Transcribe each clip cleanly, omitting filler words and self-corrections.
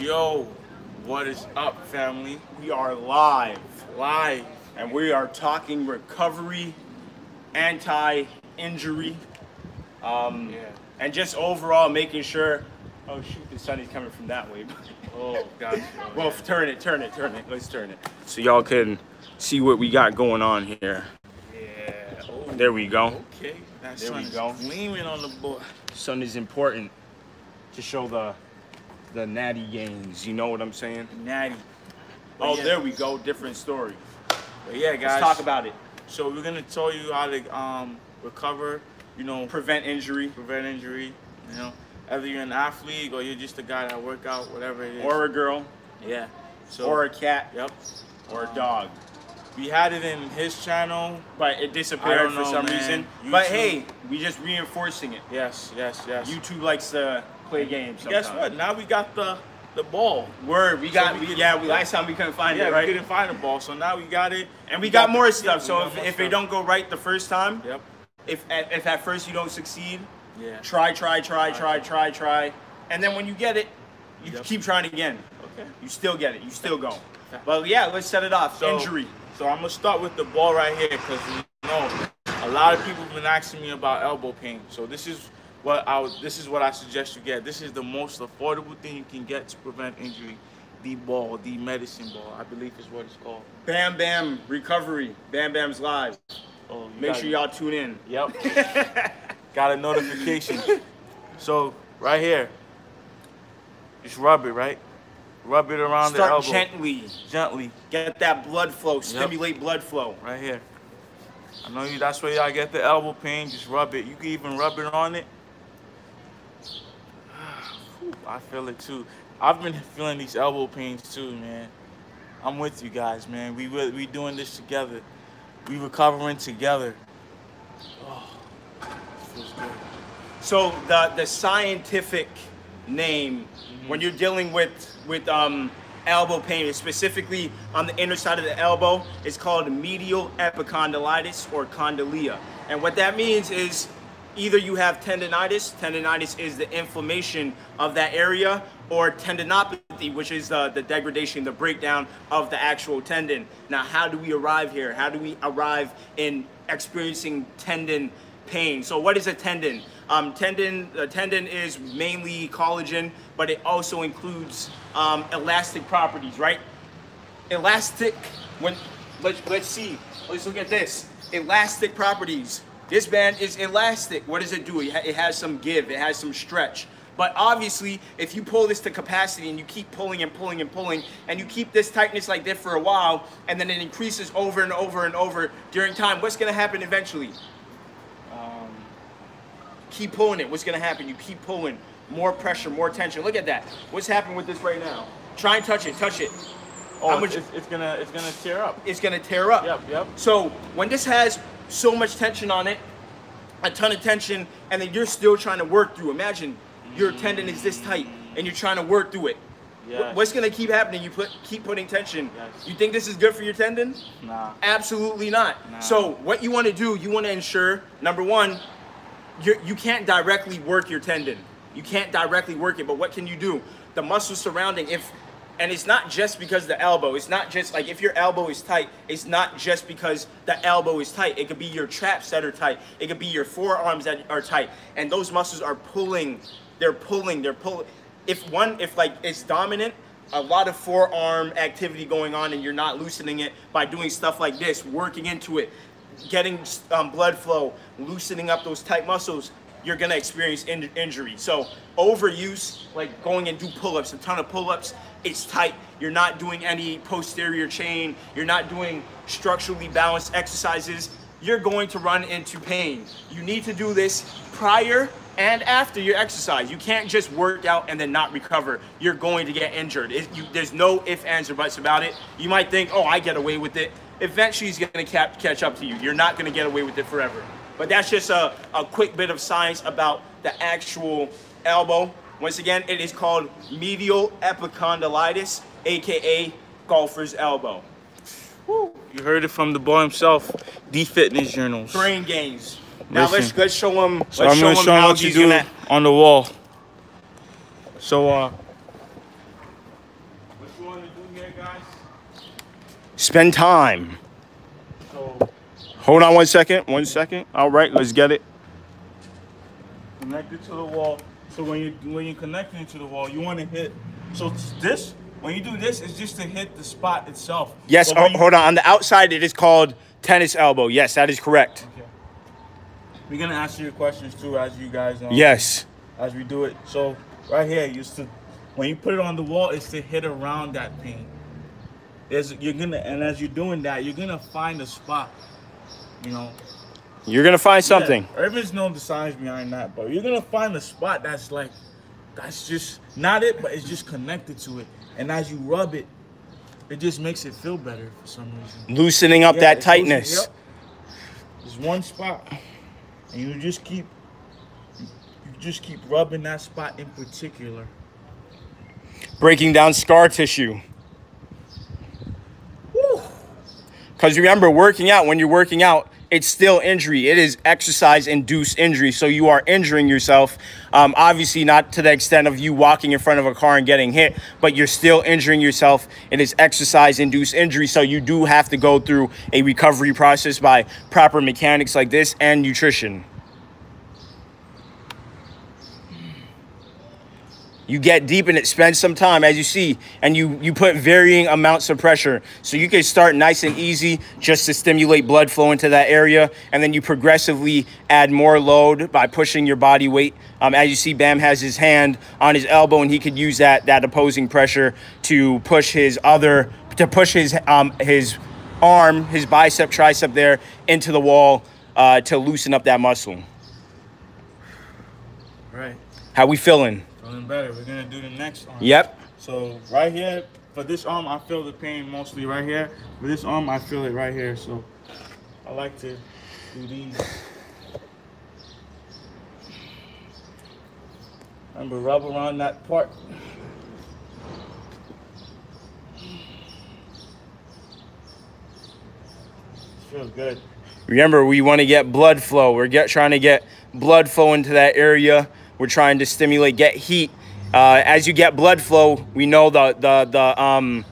Yo, what is up, family? We are live, And we are talking recovery, anti-injury, and just overall making sure. Oh shoot, the sun is coming from that way. Oh, gotcha. Well, turn it. Let's turn it so y'all can see what we got going on here. Yeah. Oh, there we go. Okay. That there we sun's go. Gleaming on the board. Sun is important to show the natty gains. You know what I'm saying? Natty. Oh, yeah. There we go. Different story. But yeah, guys. Let's talk about it. So we're gonna tell you how to recover. You know, prevent injury. You know, either you're an athlete or you're just a guy that work out, whatever it is. Or a girl. Yeah. So, or a cat. Yep. Or a dog. We had it in his channel, but it disappeared for some reason. YouTube. But hey, we just reinforcing it. Yes. YouTube likes to play games sometimes. Guess what? Now we got the ball. Word. Last time we couldn't find it, right? We couldn't find the ball, so now we got it. And we got more stuff. So if it don't go right the first time, yep. If at first you don't succeed, yeah. Try. And then when you get it, you keep trying again. Okay. You still get it. You still go. But yeah, let's set it off. Injury. So I'm gonna start with the ball right here because you know a lot of people have been asking me about elbow pain. So this is what I suggest you get. This is the most affordable thing you can get to prevent injury. The ball, the medicine ball, I believe is what it's called. Bam Bam Recovery. Bam Bam's live. Oh, make sure y'all tune in. Yep. Got a notification. So right here, just rub it, right? Rub it around the elbow. Start gently. Get that blood flow. Stimulate blood flow. Right here. I know that's where y'all get the elbow pain. Just rub it. You can even rub it on it. I feel it too. I've been feeling these elbow pains too, man. I'm with you guys, man. We doing this together. We recovering together. Oh, this feels good. So the scientific name when you're dealing with elbow pain, specifically on the inner side of the elbow, it's called medial epicondylitis or condylia. And what that means is either you have tendinitis. Tendinitis is the inflammation of that area, or tendinopathy, which is the degradation, the breakdown of the actual tendon. Now, how do we arrive here? How do we arrive in experiencing tendon pain? So what is a tendon? A tendon is mainly collagen, but it also includes elastic properties, right? Elastic, let's look at this. Elastic properties. This band is elastic. What does it do? It has some give, it has some stretch. But obviously, if you pull this to capacity and you keep pulling and pulling and pulling, and you keep this tightness like this for a while, and then it increases over and over and over during time, what's gonna happen eventually? Keep pulling it. What's gonna happen? You keep pulling. More pressure, more tension. Look at that. What's happening with this right now? Try and touch it. Touch it. Oh, it's gonna tear up. It's gonna tear up. Yep. So when this has so much tension on it, a ton of tension, and then you're still trying to work through. Imagine your tendon is this tight, and you're trying to work through it. Yes. What's gonna keep happening? You keep putting tension. Yes. You think this is good for your tendon? Nah. Absolutely not. Nah. So what you want to do, you want to ensure, number one, you can't directly work your tendon. You can't directly work it, but what can you do? The muscles surrounding, and it's not just because the elbow. It's not just like if your elbow is tight, it's not just because the elbow is tight. It could be your traps that are tight. It could be your forearms that are tight. And those muscles are pulling. They're pulling. If like it's dominant, a lot of forearm activity going on, and you're not loosening it by doing stuff like this, working into it, getting blood flow, loosening up those tight muscles, you're gonna experience injury. So overuse, like going and do pull-ups, a ton of pull-ups, it's tight. You're not doing any posterior chain. You're not doing structurally balanced exercises. You're going to run into pain. You need to do this prior and after your exercise. You can't just work out and then not recover. You're going to get injured. There's no ifs, ands, or buts about it. You might think, oh, I get away with it. Eventually, it's going to catch up to you. You're not going to get away with it forever. But that's just a quick bit of science about the actual elbow. Once again, it is called medial epicondylitis, aka golfer's elbow. Woo. You heard it from the boy himself, the fitness journals. Brain gains. Now let's show them. So I'm going to show them what you do on the wall. So guys. Spend time. So Hold on 1 second. 1 second. All right, let's get it. connect it to the wall. So when you're connecting it to the wall, you want to hit. So this, when you do this, it's just to hit the spot itself. Yes. Oh, hold on. On the outside, it is called tennis elbow. Yes, that is correct. Okay. We're gonna answer your questions too, as you guys know. Yes. As we do it. So right here, when you put it on the wall, it's to hit around that pain. And as you're doing that, you're gonna find a spot. You know. You're gonna find something. Yeah, there's no science behind that, but you're gonna find a spot that's just not it, but it's just connected to it. And as you rub it, it just makes it feel better for some reason. Loosening up that tightness. Yep. There's one spot, and you just keep rubbing that spot in particular. Breaking down scar tissue. Because remember, when you're working out, it's still injury. It is exercise-induced injury. So you are injuring yourself. Obviously, not to the extent of you walking in front of a car and getting hit, but you're still injuring yourself. It is exercise-induced injury. So you do have to go through a recovery process by proper mechanics like this and nutrition. You get deep in it, spend some time, as you see, and you put varying amounts of pressure. So you can start nice and easy just to stimulate blood flow into that area, and then you progressively add more load by pushing your body weight. As you see, Bam has his hand on his elbow, and he could use that opposing pressure to push his arm, his bicep, tricep there into the wall to loosen up that muscle. Right. How we feeling? Feeling better. We're gonna do the next arm. Yep. So right here, for this arm, I feel the pain mostly right here. For this arm, I feel it right here. So I like to do these. Remember, rub around that part. Feels good. Remember, we want to get blood flow. We're trying to get blood flow into that area. We're trying to stimulate, get heat. As you get blood flow, we know the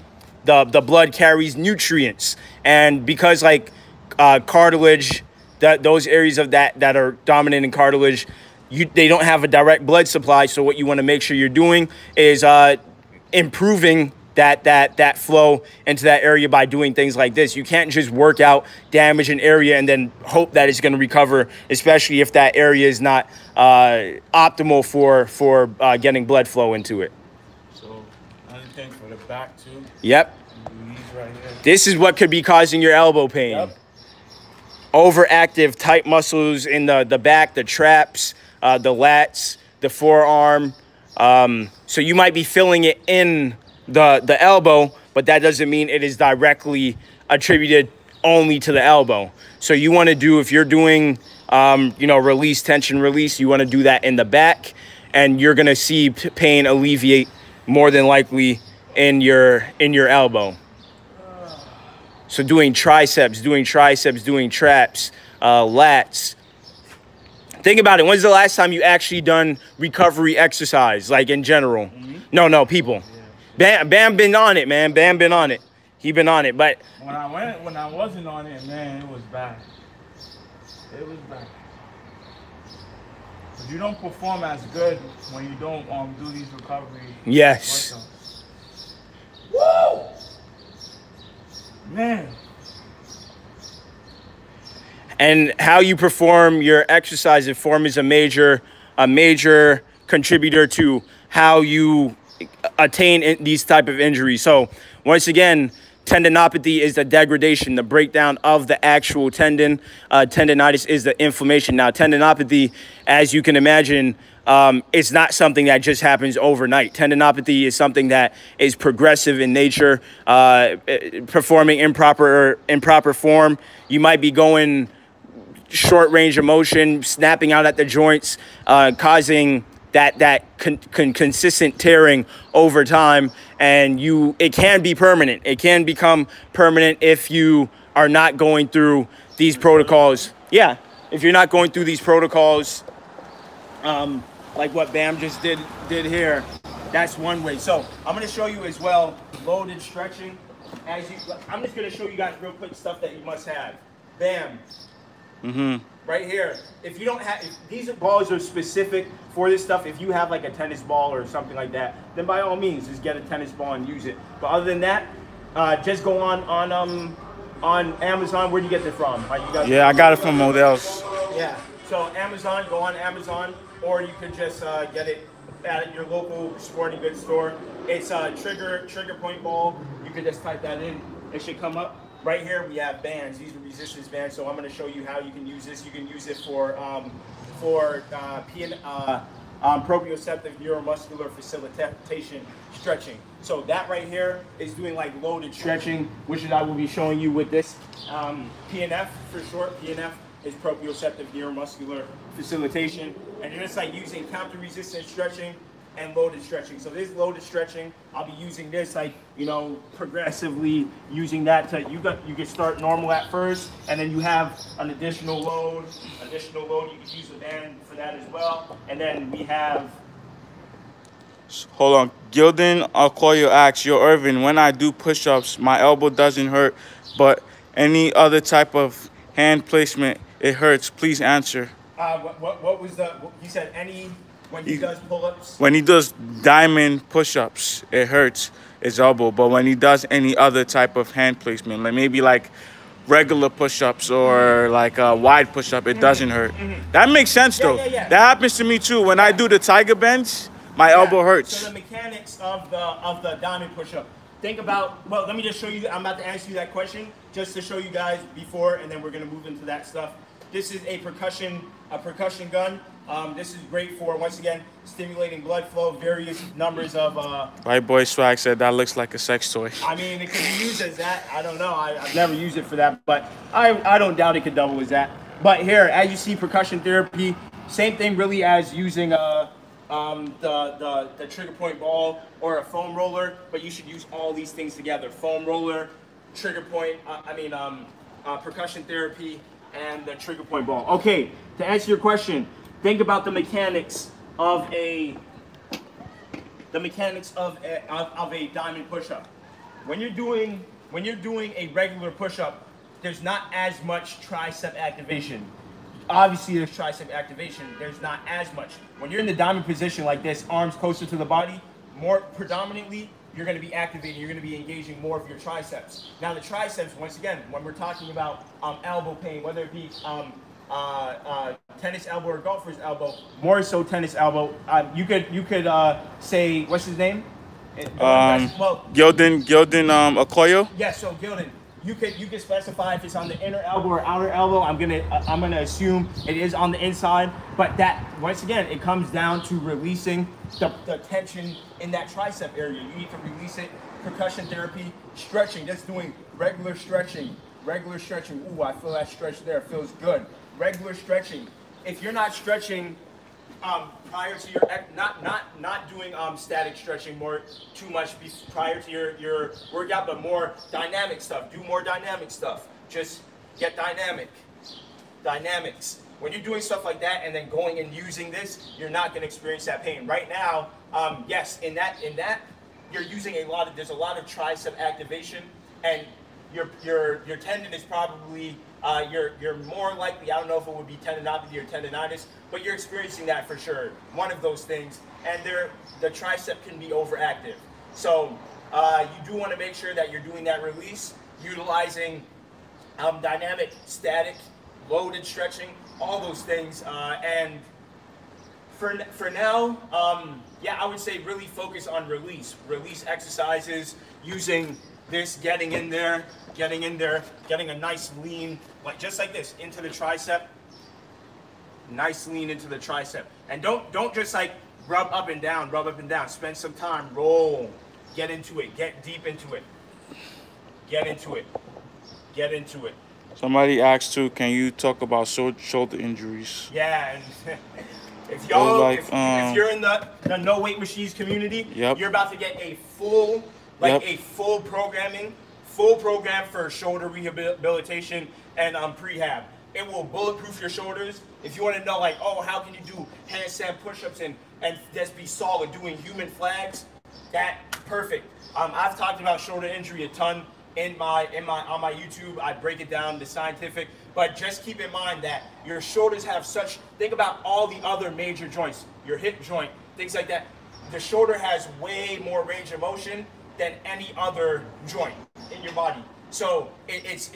blood carries nutrients, and because like cartilage, those areas of that are dominant in cartilage, they don't have a direct blood supply. So what you want to make sure you're doing is improving that flow into that area by doing things like this. You can't just work out, damage an area, and then hope that it's going to recover, especially if that area is not optimal for getting blood flow into it. So another thing for the back too. Yep. These right here. This is what could be causing your elbow pain. Yep. Overactive tight muscles in the back, the traps, the lats, the forearm. So you might be feeling it in the elbow, but that doesn't mean it is directly attributed only to the elbow. So you want to do, if you're doing release, tension release, you want to do that in the back, and you're going to see pain alleviate more than likely in your elbow. So doing triceps, doing traps, lats. Think about it. When's the last time you actually done recovery exercise, like in general? Mm-hmm. No, people. Yeah. Bam been on it, man. Bam been on it. He been on it, but when I wasn't on it, man, it was bad. It was bad. But you don't perform as good when you don't do these recovery. Yes. Woo! Man. And how you perform your exercise and form is a major contributor to how you attain these type of injuries. So once again, tendinopathy is the degradation, the breakdown of the actual tendon. Tendinitis is the inflammation. Now, tendinopathy, as you can imagine, it's not something that just happens overnight. Tendinopathy is something that is progressive in nature, performing improper form. You might be going short range of motion, snapping out at the joints, causing that consistent tearing over time, and it can be permanent. It can become permanent if you are not going through these protocols. Yeah, if you're not going through these protocols like what Bam just did here. That's one way. So I'm gonna show you as well loaded stretching. I'm just gonna show you guys real quick stuff that you must have. Bam. Right here. If you don't have, if these balls are specific for this stuff, if you have like a tennis ball or something like that, then by all means just get a tennis ball and use it. But other than that, just go on Amazon. Where'd you get it from? Yeah, I got it from Models. Yeah. So Amazon, go on Amazon, or you could just get it at your local sporting goods store. It's a trigger point ball. You can just type that in. It should come up. Right here we have bands. These are resistance bands. So I'm going to show you how you can use this. You can use it for proprioceptive neuromuscular facilitation stretching. So that right here is doing like loaded stretching, which is I will be showing you with this Pnf for short. Pnf is proprioceptive neuromuscular facilitation, and you're just like using counter-resistant stretching and loaded stretching. So this loaded stretching, I'll be using this like, you know, progressively using that to, you can start normal at first, and then you have an additional load, you can use the band for that as well. And then we have, hold on, Gildan Alcoyo asks, yo Irvin, when I do push-ups, my elbow doesn't hurt, but any other type of hand placement, it hurts. Please answer. What was the, you said any, when he does pull-ups? When he does diamond push-ups, it hurts his elbow. But when he does any other type of hand placement, like maybe like regular push-ups or like a wide push-up, it doesn't hurt. That makes sense though. That happens to me too. When I do the tiger bends, my elbow hurts. So the mechanics of the diamond push-up. Think about, well, let me just show you, I'm about to answer you that question just to show you guys before, and then we're gonna move into that stuff. This is a percussion gun. This is great for, once again, stimulating blood flow, various numbers of... White Boy Swag said that looks like a sex toy. I mean, it could be used as that. I don't know. I've never used it for that, but I don't doubt it could double as that. But here, as you see, percussion therapy, same thing really as using the trigger point ball or a foam roller, but you should use all these things together. Foam roller, trigger point, percussion therapy, and the trigger point ball. Okay, to answer your question, think about the mechanics of a diamond push-up. When you're doing a regular push-up, there's not as much tricep activation. Obviously, there's tricep activation. There's not as much. When you're in the diamond position like this, arms closer to the body, more predominantly, you're going to be activating. You're going to be engaging more of your triceps. Now, the triceps, once again, when we're talking about elbow pain, whether it be tennis elbow or golfer's elbow, more so tennis elbow. You could say, what's his name? Gildan Alcoyo. Yeah, so Gildan, you could specify if it's on the inner elbow or outer elbow. I'm gonna assume it is on the inside, but that, once again, it comes down to releasing the tension in that tricep area. You need to release it. Percussion therapy, stretching, just doing regular stretching. Ooh, I feel that stretch there. It feels good. Regular stretching. If you're not stretching prior to your not doing static stretching too much prior to your workout, but more dynamic stuff. Do more dynamic stuff. Just get dynamics. When you're doing stuff like that and then going and using this, you're not going to experience that pain. Right now, yes, in that you're using there's a lot of tricep activation, and your tendon is probably you're more likely, I don't know if it would be tendinopathy or tendinitis, but you're experiencing that for sure. One of those things, and the tricep can be overactive. So you do want to make sure that you're doing that release, utilizing dynamic, static, loaded stretching, all those things. And for now, yeah, I would say really focus on release exercises, using this, getting in there, getting a nice lean, like just like this, into the tricep. Nice lean into the tricep. And don't just like rub up and down. Spend some time, roll, get into it, get deep into it. Get into it. Somebody asked too, can you talk about shoulder injuries? Yeah, and if y'all, like, if you're in the no weight machines community, you're about to get a full program for shoulder rehabilitation and prehab. it will bulletproof your shoulders. If you want to know, like, oh, how can you do handstand push-ups and just be solid doing human flags, that perfect. I've talked about shoulder injury a ton on my YouTube. I break it down to scientific, but just keep in mind that your shoulders have such, think about all the other major joints, your hip joint, things like that. The shoulder has way more range of motion than any other joint in your body. So it's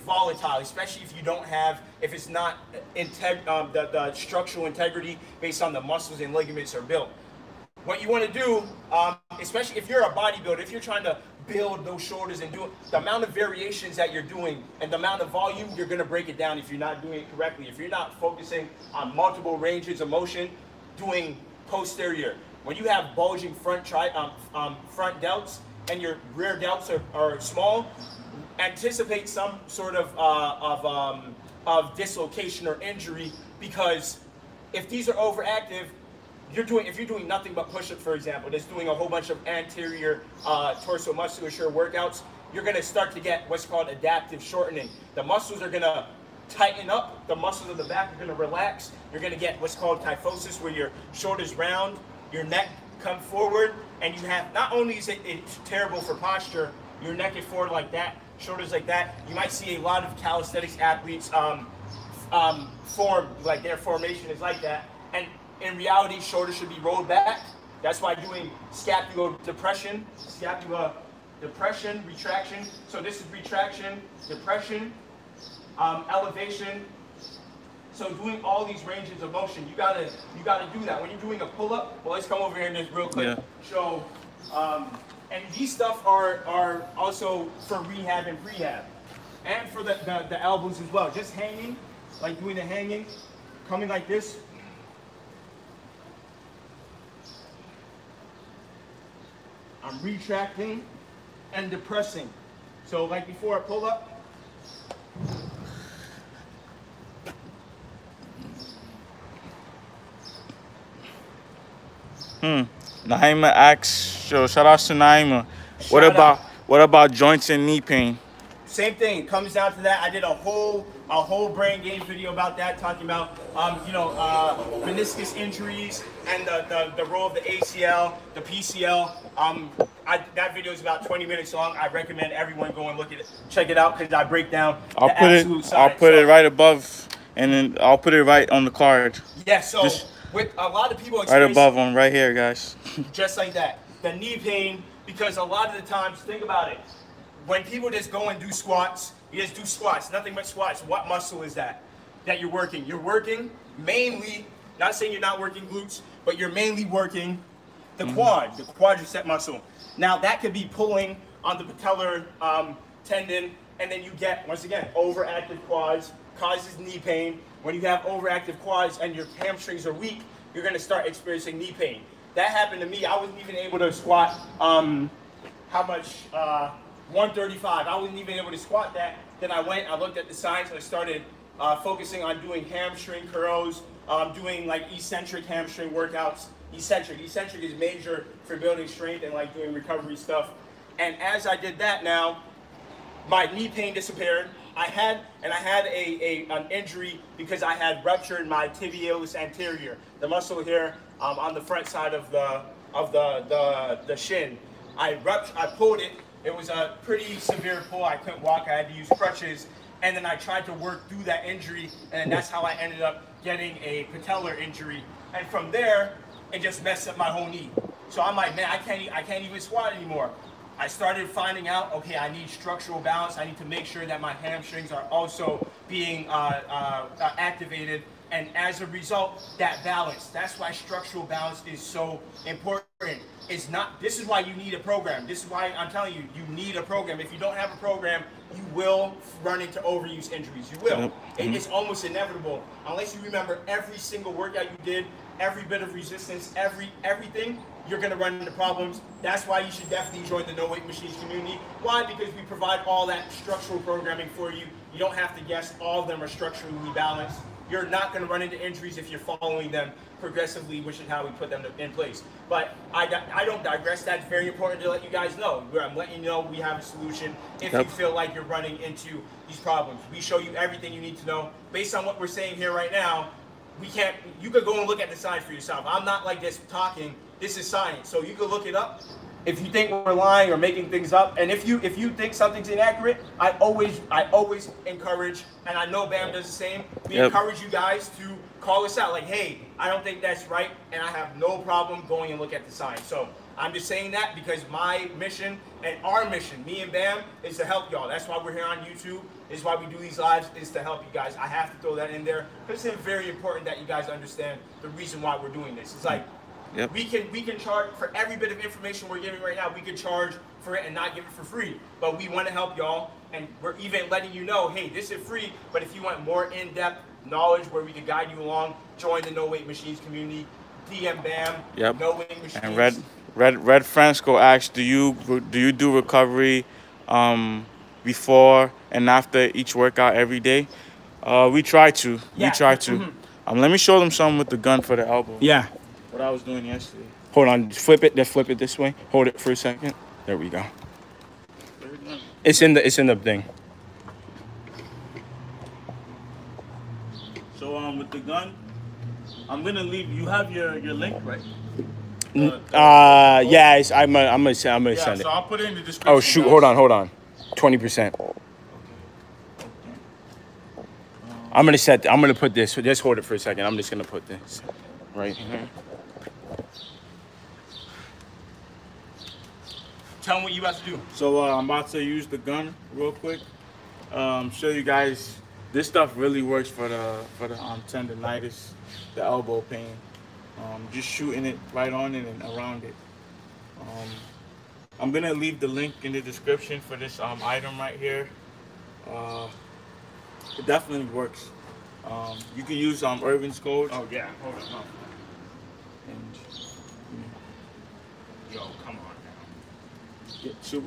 volatile, especially if you don't have, if it's not the structural integrity based on the muscles and ligaments are built. What you want to do, especially if you're a bodybuilder, if you're trying to build those shoulders and do it, the amount of variations that you're doing and the amount of volume, you're going to break it down if you're not doing it correctly. If you're not focusing on multiple ranges of motion, doing posterior. When you have bulging front front delts and your rear delts are small, anticipate some sort of dislocation or injury, because if these are overactive, if you're doing nothing but push-ups, for example, just doing a whole bunch of anterior torso musculature workouts, you're going to start to get what's called adaptive shortening. The muscles are going to tighten up, the muscles of the back are going to relax. You're going to get what's called kyphosis, where your shoulders round, your neck come forward, and you have, not only is it terrible for posture, your neck is forward like that, shoulders like that. You might see a lot of calisthenics athletes form, like their formation is like that. And in reality, shoulders should be rolled back. That's why doing scapular depression, retraction. So this is retraction, depression, elevation. So doing all these ranges of motion, you gotta do that. When you're doing a pull-up, well, let's come over here and just real quick show. And these stuff are also for rehab and prehab, and for the elbows as well. Just hanging, like doing the hanging, coming like this. I'm retracting and depressing. So like before I pull up. Naima asks, shout out to Naima. What about joints and knee pain? Same thing. It comes down to that. I did a whole brain games video about that, talking about meniscus injuries and the role of the ACL, the PCL. That video is about 20 minutes long. I recommend everyone go and look at it, check it out, because I break down the absolute science. I'll put it right above, and then I'll put it right on the card. Yeah. So with a lot of people, right above them, right here, guys. Just like that. The knee pain, because a lot of the times, think about it. When people just go and do squats, you just do squats, nothing but squats. What muscle is that you're working? You're working mainly, not saying you're not working glutes, but you're mainly working the quad, the quadricep muscle. Now that could be pulling on the patellar tendon, and then you get, once again, overactive quads, causes knee pain. When you have overactive quads and your hamstrings are weak, you're going to start experiencing knee pain. That happened to me. I wasn't even able to squat, 135. I wasn't even able to squat that. Then I looked at the science, and I started focusing on doing hamstring curls, doing like eccentric hamstring workouts. Eccentric is major for building strength and like doing recovery stuff. And as I did that, now my knee pain disappeared. I had an injury because I had ruptured my tibialis anterior, the muscle here on the front side of the shin. I pulled it. It was a pretty severe pull. I couldn't walk. I had to use crutches. And then I tried to work through that injury, and that's how I ended up getting a patellar injury. And from there, it just messed up my whole knee. So I'm like, man, I can't even squat anymore. I started finding out, okay, I need structural balance. I need to make sure that my hamstrings are also being activated. And as a result, that balance. That's why structural balance is so important. It's not, this is why you need a program. This is why I'm telling you, you need a program. If you don't have a program, you will run into overuse injuries. You will. It's almost inevitable. Unless you remember every single workout you did, every bit of resistance, everything, you're going to run into problems. That's why you should definitely join the No Weight Machines community. Why? Because we provide all that structural programming for you. You don't have to guess. All of them are structurally balanced. you're not going to run into injuries if you're following them progressively, which is how we put them in place. But I don't digress. That's very important to let you guys know. Where I'm letting you know we have a solution if you feel like you're running into these problems. We show you everything you need to know. Based on what we're saying here right now, you could go and look at the science for yourself. I'm not like this talking. This is science. So you can look it up. If you think we're lying or making things up, and if you think something's inaccurate, I always encourage, and I know Bam does the same. We encourage you guys to call us out, like, hey, I don't think that's right, and I have no problem going and look at the science. So I'm just saying that because my mission and our mission, me and Bam, is to help y'all. That's why we're here on YouTube. Is why we do these lives, is to help you guys. I have to throw that in there because it's very important that you guys understand the reason why we're doing this. It's like, we can charge for every bit of information we're giving right now. We can charge for it and not give it for free. But we want to help y'all, and we're even letting you know, hey, this is free. But if you want more in-depth knowledge where we can guide you along, join the No Weight Machines community. DM Bam. No Weight Machines. And Red Francisco asked, do you do recovery before and after each workout every day? We try to. We try to. Let me show them something with the gun for the elbow. Yeah. What I was doing yesterday. Hold on, flip it. Then flip it this way. Hold it for a second. There we go. It's in the thing. So with the gun, I'm gonna leave. You have your link, right? Yeah. I'm gonna send it. So I'll put it in the description. Oh shoot! Guys. Hold on. 20%. I'm gonna put this. Just hold it for a second. I'm just gonna put this right here. Tell them what you about to do. So I'm about to use the gun real quick. Show you guys. This stuff really works for the tendonitis, the elbow pain. Just shooting it right on it and around it. I'm gonna leave the link in the description for this item right here. It definitely works. You can use Irvin's code. Oh yeah, hold on. And, yo, come on now. Get to it.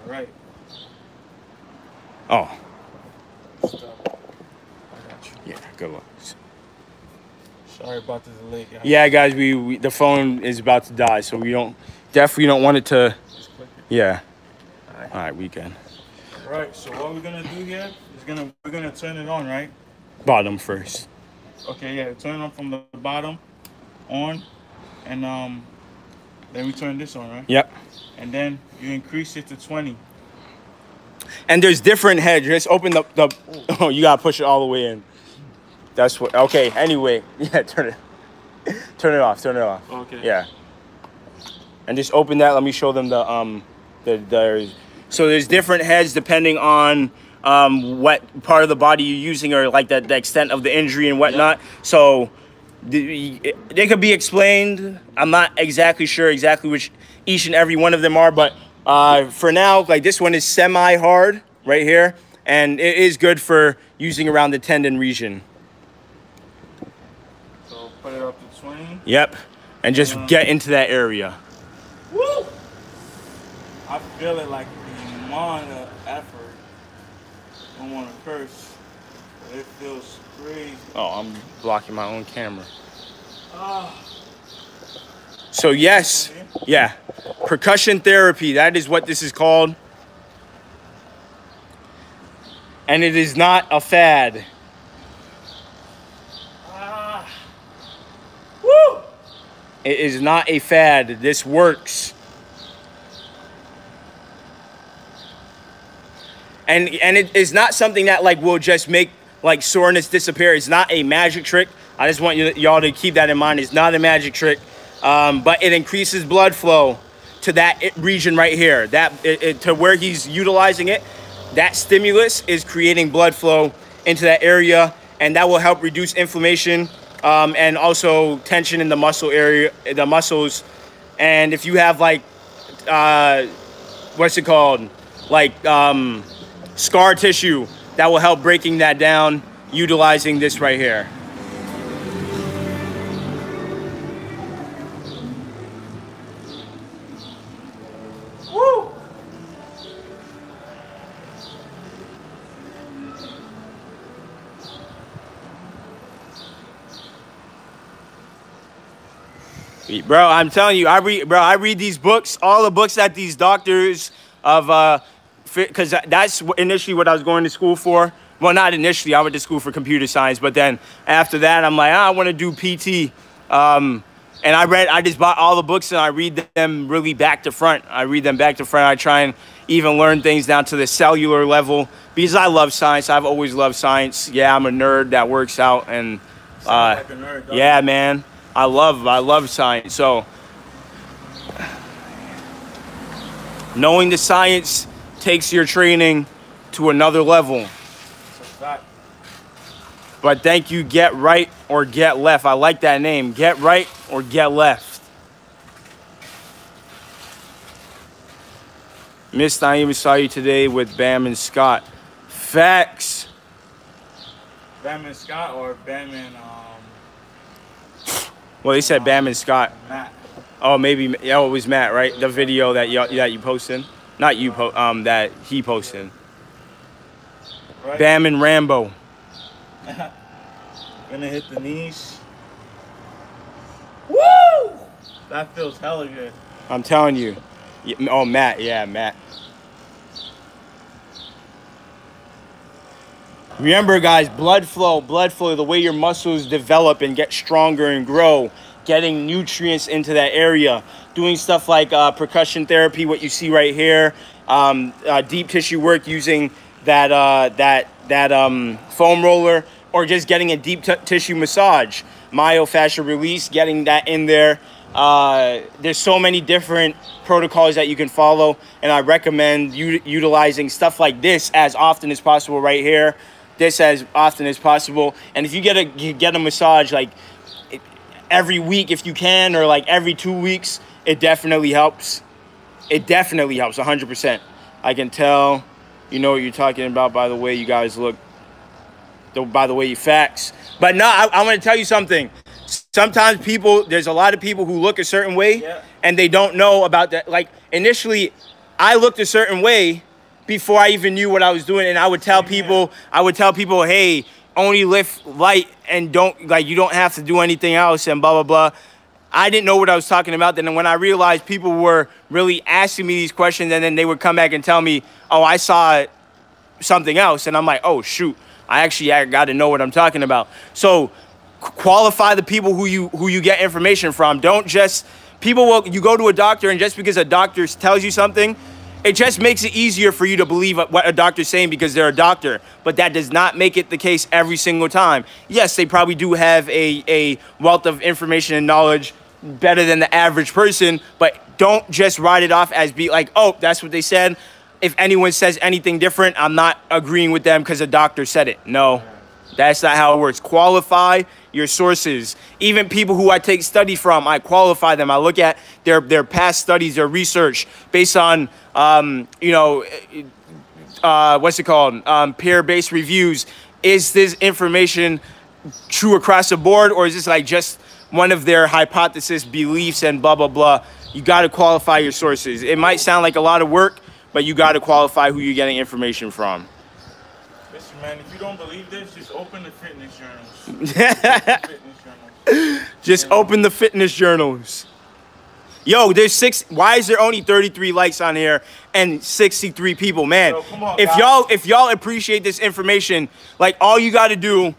All right. Oh. Stop. I got you. Yeah, good luck. Sorry about the delay, guys. Yeah, guys, we the phone is about to die, so we definitely don't want it to. Just click it. Yeah. All right, we can. All right. So what we're gonna do here is we're gonna turn it on, right? Bottom first. Okay. Yeah. Turn it on from the bottom, on, and then we turn this on, right? Yep. And then you increase it to 20. And there's different heads. Just open the oh, you gotta push it all the way in. That's what. Okay. Anyway, yeah. Turn it off. Turn it off. Okay. Yeah. And just open that. Let me show them the So there's different heads depending on what part of the body you're using or like the extent of the injury and whatnot. Yep. So they could be explained. I'm not exactly sure which each and every one of them are, but for now, like this one is semi-hard right here, and it is good for using around the tendon region. So put it up to 20. Yep, and just get into that area. Woo! I feel it like the amount of effort. I don't want to curse, but it feels crazy. Oh, I'm blocking my own camera. So yes, yeah, percussion therapy, that is what this is called. And it is not a fad. Woo! It is not a fad. This works. And it is not something that like will just make like soreness disappear. It's not a magic trick. I just want y'all to keep that in mind. It's not a magic trick. But it increases blood flow to that region right here, to where he's utilizing it. That stimulus is creating blood flow into that area, and that will help reduce inflammation and also tension in the muscle area, the muscles. And if you have like, what's it called? Like scar tissue, that will help breaking that down utilizing this right here. Bro, I'm telling you, I read these books, all the books that these doctors of, because that's initially what I was going to school for. Well, not initially, I went to school for computer science, but then after that, I'm like, I want to do PT. And I just bought all the books and I read them really back to front. I try and even learn things down to the cellular level because I love science. I've always loved science. Yeah, I'm a nerd that works out and, like a nerd, yeah, man. I love science. So knowing the science takes your training to another level. That's a fact. But thank you, Get Right or Get Left. I like that name. Get Right or Get Left. Missed, I even saw you today with Bam and Scott. Facts. Bam and Scott or Bam and Well, they said Bam and Scott. Matt. Oh, maybe. Yeah, it was Matt, right? The video that you posted. Not you, that he posted. Right. Bam and Rambo. Gonna hit the knees. Woo! That feels hella good. I'm telling you. Oh, Matt. Yeah, Matt. Remember, guys, blood flow, the way your muscles develop and get stronger and grow, getting nutrients into that area, doing stuff like percussion therapy, what you see right here, deep tissue work using that foam roller, or just getting a deep tissue massage, myofascial release, getting that in there. There's so many different protocols that you can follow, and I recommend utilizing stuff like this as often as possible right here. This as often as possible. And if you get a massage like every week if you can, or like every 2 weeks, it definitely helps. It definitely helps 100%. I can tell you know what you're talking about by the way you guys look, by the way you facts. But no, I want to tell you something. Sometimes there's a lot of people who look a certain way, yeah, and they don't know about that. Like initially, I looked a certain way before I even knew what I was doing, and I would tell people, hey, only lift light and you don't have to do anything else and blah, blah, blah. I didn't know what I was talking about. Then when I realized people were really asking me these questions, and then they would come back and tell me, oh, I saw something else. And I'm like, oh, shoot, I got to know what I'm talking about. So qualify the people who you get information from. Don't just, you go to a doctor, and just because a doctor tells you something, it just makes it easier for you to believe what a doctor's saying because they're a doctor. But that does not make it the case every single time. Yes, they probably do have a wealth of information and knowledge better than the average person, but don't just write it off as be like, oh, that's what they said. If anyone says anything different, I'm not agreeing with them because a doctor said it. No, that's not how it works. Qualify your sources. Even people who I take study from, I qualify them. I look at their past studies, their research based on, peer-based reviews. Is this information true across the board, or is this like just one of their hypothesis, beliefs, and blah, blah, blah? You got to qualify your sources. It might sound like a lot of work, but you got to qualify who you're getting information from. Listen, man, if you don't believe this, just open the fitness journals. Just open the fitness journals. Yo, why is there only 33 likes on here and 63 people? Man, yo, come on, if y'all appreciate this information, like all you got to do,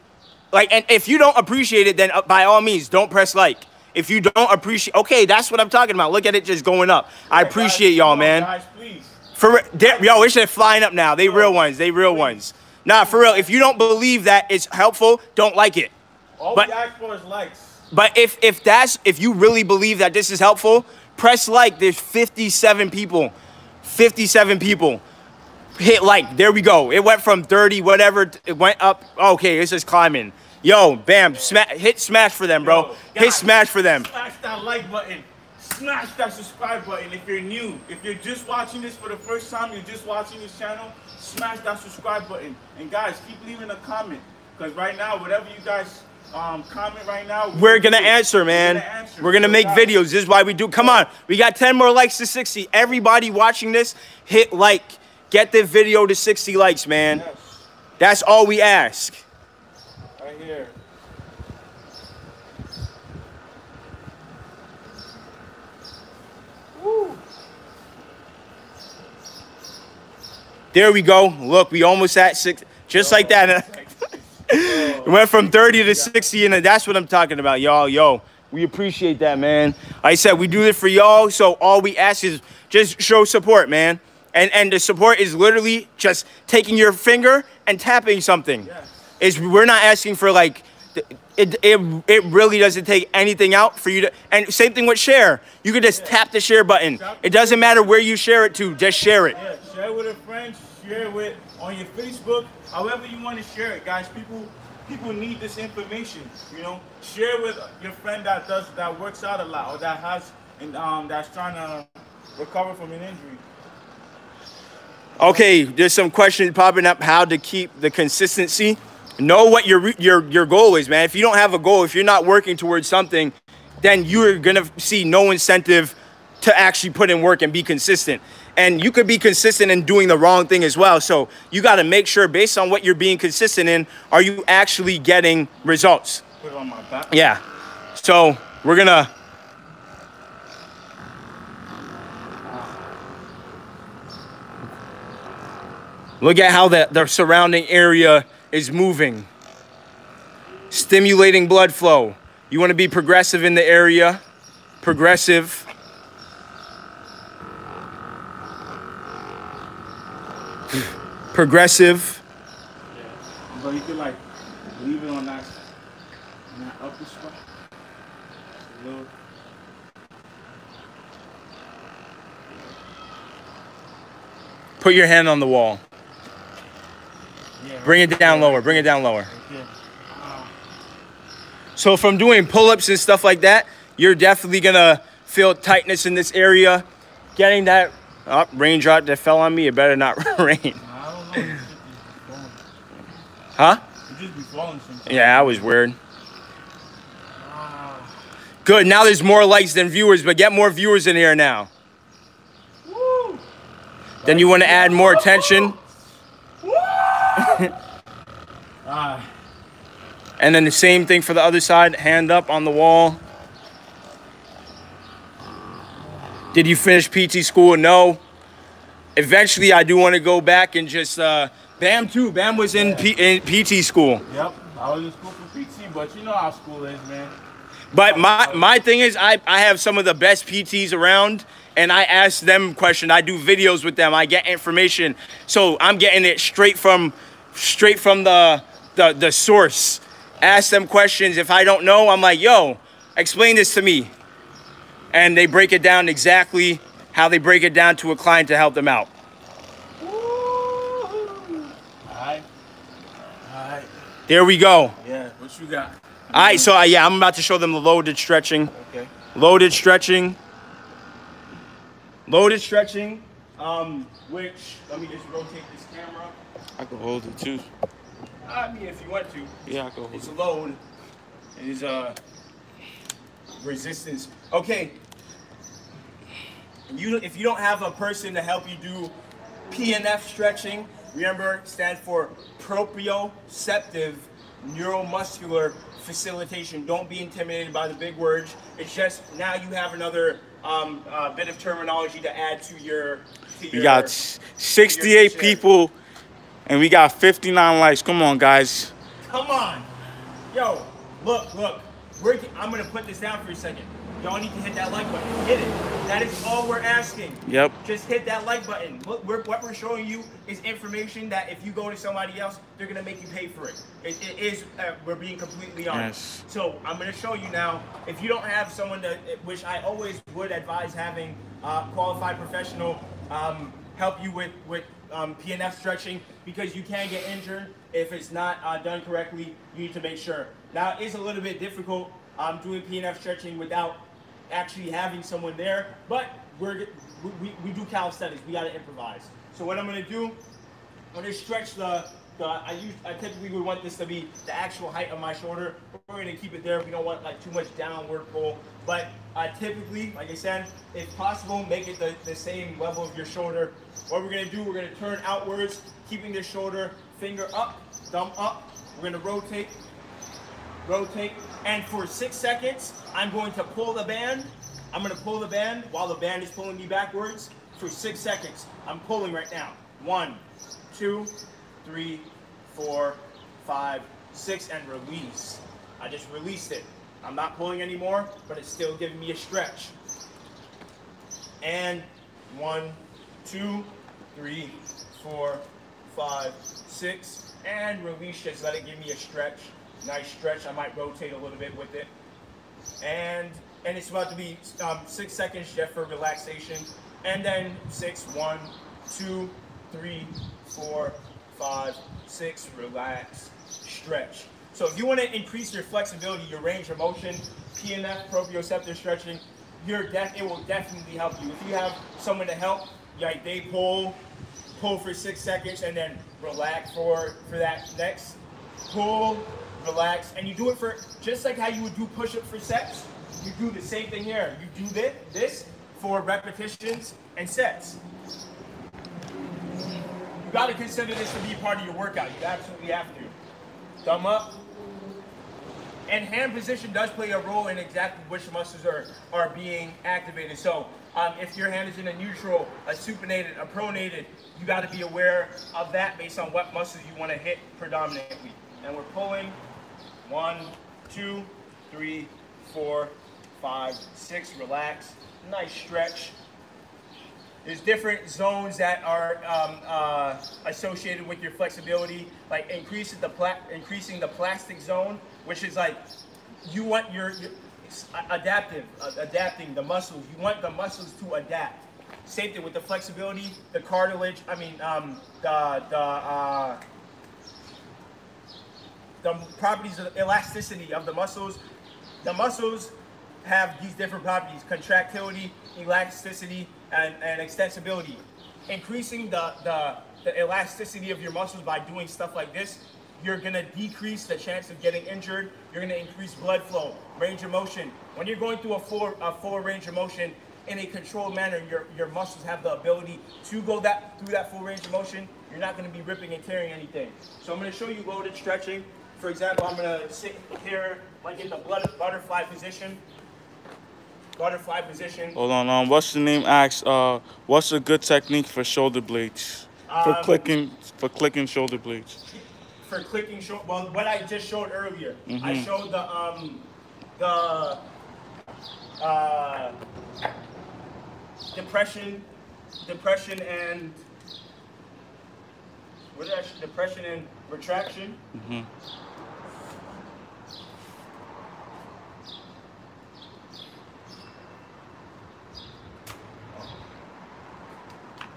like, and if you don't appreciate it, then by all means, don't press like. If you don't appreciate, okay, that's what I'm talking about. Look at it just going up. Yeah, I appreciate y'all, man. Guys, please. Yo, it's just flying up now. They real ones. They real ones. Nah, for real. If you don't believe that it's helpful, don't like it. All we ask for is likes. But if you really believe that this is helpful, press like. There's 57 people. 57 people. Hit like. There we go. It went from 30, whatever. It went up. Okay, it's just climbing. Yo, bam. Hit smash for them, bro. Yo, guys, hit smash for them. Smash that like button. Smash that subscribe button if you're new. If you're just watching this for the first time, you're just watching this channel, smash that subscribe button. And guys, keep leaving a comment. Because right now, whatever you guys comment right now, we're gonna answer, man. We're gonna make videos. This is why we do. Come on, we got 10 more likes to 60. Everybody watching this, hit like. Get the video to 60 likes, man. Yes. That's all we ask. Right here. There we go. Look, we almost at 6, just like that. It went from 30 to 60, and that's what I'm talking about, y'all. Yo, we appreciate that, man. Like I said, we do this for y'all, so all we ask is just show support, man. And the support is literally just taking your finger and tapping something. Yes. We're not asking for, like, it really doesn't take anything out for you to, and same thing with share. You can just tap the share button. It doesn't matter where you share it to, just share it. Yeah, share it with a friend, share it with on your Facebook, however you want to share it, guys. People need this information, you know. Share with your friend that works out a lot, or that has that's trying to recover from an injury. Okay, there's some questions popping up. How to keep the consistency? Know what your goal is, man. If you don't have a goal, if you're not working towards something, then you're gonna see no incentive to actually put in work and be consistent. And you could be consistent in doing the wrong thing as well. So you got to make sure, based on what you're being consistent in, are you actually getting results? Put it on my back. Yeah. So we're gonna. Look at how the surrounding area is moving. Stimulating blood flow. You want to be progressive in the area. Progressive. Progressive. Yeah. But you could, like, leave it on that upper spot. A little. Put your hand on the wall. Yeah, bring it down lower. Bring it down lower. Yeah. So from doing pull-ups and stuff like that, you're definitely going to feel tightness in this area. Getting that raindrop that fell on me, it better not rain. I don't know. Huh? It just be falling sometimes. Yeah, that was weird. Good. Now there's more likes than viewers, but get more viewers in here now. Woo. Then you want to add more attention. And then the same thing for the other side. Hand up on the wall. Did you finish PT school? No. Eventually, I do want to go back and just... Bam, too. Bam was in PT school. Yep. I was in school for PT, but you know how school is, man. But my thing is, I have some of the best PTs around, and I ask them questions. I do videos with them. I get information. So I'm getting it straight from the source. Ask them questions. If I don't know, I'm like, yo, explain this to me. And they break it down exactly how they break it down to a client to help them out. Alright. There we go. Yeah, what you got? All right, so yeah, I'm about to show them the loaded stretching. Okay. Loaded stretching. Loaded stretching, which, let me just rotate this camera. I can hold it too. I mean, if you want to. Yeah, I can hold it. It's a load. It is resistance. Okay. If you don't have a person to help you do Pnf stretching, remember, it stands for proprioceptive neuromuscular facilitation. Don't be intimidated by the big words. It's just now you have another bit of terminology to add to your. We got 68 people, and we got 59 likes. Come on, guys. Come on, yo, look. I'm gonna put this down for a second. Y'all need to hit that like button. Hit it. That is all we're asking. Yep. Just hit that like button. Look, what we're showing you is information that if you go to somebody else, they're gonna make you pay for it. It is. We're being completely honest. Yes. So I'm gonna show you now. If you don't have someone that, which I always would advise having, qualified professional help you with Pnf stretching, because you can get injured if it's not done correctly. You need to make sure. Now it's a little bit difficult doing Pnf stretching without actually having someone there, but we do calisthenics. We got to improvise. So what I'm going to do, I'm going to stretch I typically would want this to be the actual height of my shoulder. We're going to keep it there. We don't want like too much downward pull, but typically, like I said, if possible, make it the same level of your shoulder. What we're going to do, we're going to turn outwards, keeping the shoulder, finger up, thumb up. We're going to rotate, and for 6 seconds, I'm going to pull the band. I'm going to pull the band while the band is pulling me backwards for 6 seconds. I'm pulling right now. 1, 2, 3, 4, 5, 6, and release. I just released it. I'm not pulling anymore, but it's still giving me a stretch. And 1, 2, 3, 4, 5, 6, and release. Just let it give me a stretch. Nice stretch. I might rotate a little bit with it. And it's about to be 6 seconds just for relaxation. And then 6, 1, 2, 3, 4, 5, 6, relax, stretch. So if you want to increase your flexibility, your range of motion, Pnf proprioceptor stretching, it will definitely help you. If you have someone to help, like they pull for 6 seconds and then relax for that next pull, relax, and you do it for just like how you would do push-up for sets. You do the same thing here. You do this for repetitions and sets. You got to consider this to be part of your workout. You absolutely have to. Thumb up. And hand position does play a role in exactly which muscles are being activated. So if your hand is in a neutral, a supinated, a pronated, you got to be aware of that based on what muscles you want to hit predominantly. And we're pulling 1, 2, 3, 4, 5, 6, relax, nice stretch. There's different zones that are associated with your flexibility, like increasing the plastic zone, which is like you want your adapting the muscles. You want the muscles to adapt. Same thing with the flexibility, the cartilage. I mean, the properties of elasticity of the muscles. The muscles have these different properties: contractility, elasticity, and extensibility. Increasing the elasticity of your muscles by doing stuff like this, you're gonna decrease the chance of getting injured. You're gonna increase blood flow, range of motion. When you're going through a full range of motion in a controlled manner, your muscles have the ability to go through that full range of motion. You're not gonna be ripping and tearing anything. So I'm gonna show you loaded stretching. For example, I'm gonna sit here like in the butterfly position. Butterfly position. Hold on. What's the name? Asks. What's a good technique for shoulder blades? For clicking shoulder blades. For clicking shoulder. Well, what I just showed earlier. Mm-hmm. I showed depression and what did I show? Depression and retraction. Mm-hmm.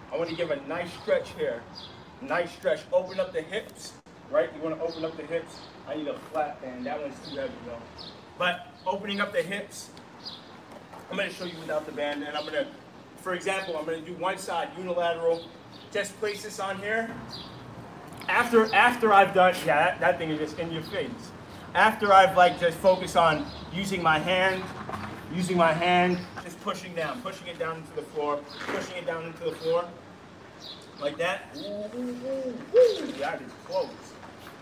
I want to give a nice stretch here. Nice stretch. Open up the hips, right? You want to open up the hips. I need a flat band. That one's too heavy though. But opening up the hips, I'm going to show you without the band. And I'm going to, for example, I'm going to do one side unilateral. Just place this on here. After I've done, yeah, that thing is just in your face. After I've like just focused on using my hand, just pushing it down into the floor, pushing it down into the floor, like that. Ooh, ooh, ooh, ooh. That is close.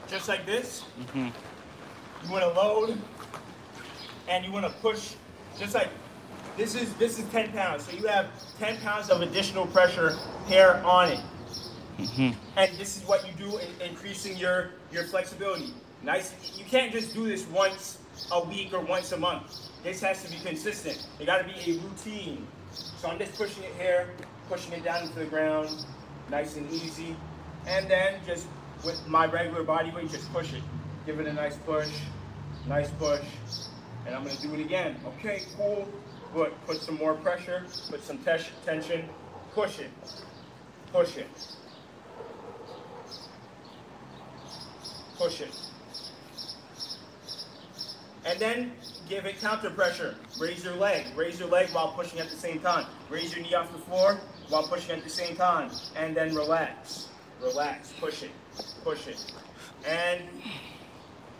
Just like this. Mm-hmm. You want to load, and you want to push, just like this is 10 pounds. So you have 10 pounds of additional pressure here on it. Mm-hmm. And this is what you do in increasing your flexibility. Nice. You can't just do this once a week or once a month. This has to be consistent. It got to be a routine. So I'm just pushing it here, pushing it down into the ground, nice and easy. And then just with my regular body weight, just push it. Give it a nice push, and I'm gonna do it again. Okay, cool. Good. Put some more pressure, put some tension, push it, push it, push it. And then give it counter pressure. Raise your leg while pushing at the same time. Raise your knee off the floor while pushing at the same time. And then relax, push it, and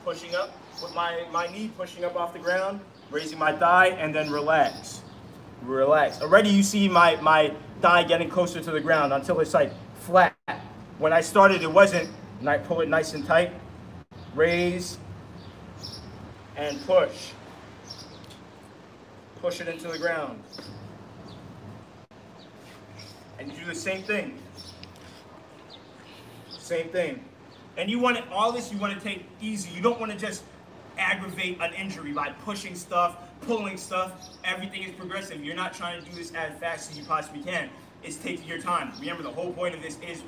pushing up with my knee pushing up off the ground, raising my thigh, and then relax. Already you see my thigh getting closer to the ground until it's like flat. When I started, it wasn't. And I pull it nice and tight, raise, and push. Push it into the ground. And you do the same thing. Same thing. And you want it, all this you want to take easy. You don't want to just aggravate an injury by pushing stuff, pulling stuff. Everything is progressive. You're not trying to do this as fast as you possibly can. It's taking your time. Remember, the whole point of this is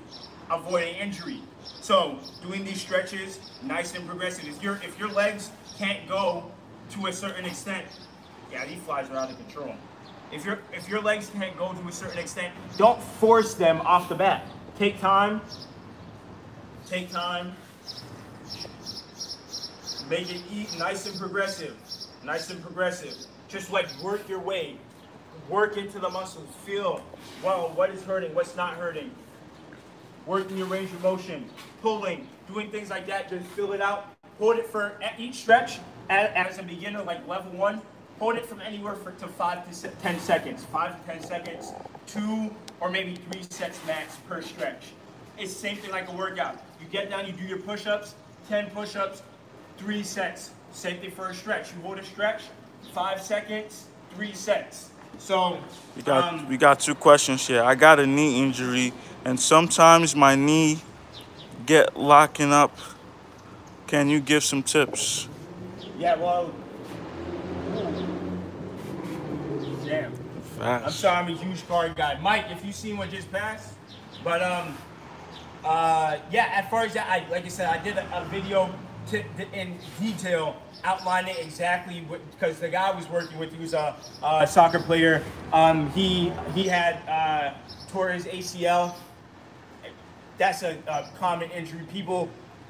avoiding injury. So doing these stretches, nice and progressive. If your legs can't go to a certain extent, yeah, these flies are out of control. If your legs can't go to a certain extent, don't force them off the bat. Take time. Take time. Make it nice and progressive. Nice and progressive. Just like work your way. Work into the muscles. Feel, well, what is hurting, what's not hurting. Working your range of motion. Pulling, doing things like that. Just fill it out. Hold it for each stretch as a beginner, like level 1. Hold it from anywhere to 5 to 10 seconds. 5 to 10 seconds. 2 or maybe 3 sets max per stretch. It's the same thing like a workout. You get down, you do your push-ups, 10 push-ups, 3 sets. Same thing for a stretch. You hold a stretch, 5 seconds, 3 sets. So we got 2 questions here. I got a knee injury, and sometimes my knee get locking up. Can you give some tips? Yeah, well, damn. Fast. I'm sorry, I'm a huge card guy. Mike, if you seen what just passed, but yeah, as far as that, like I said, I did a video in detail outlining exactly what, because the guy I was working with, he was a soccer player. He had tore his ACL. That's a common injury. People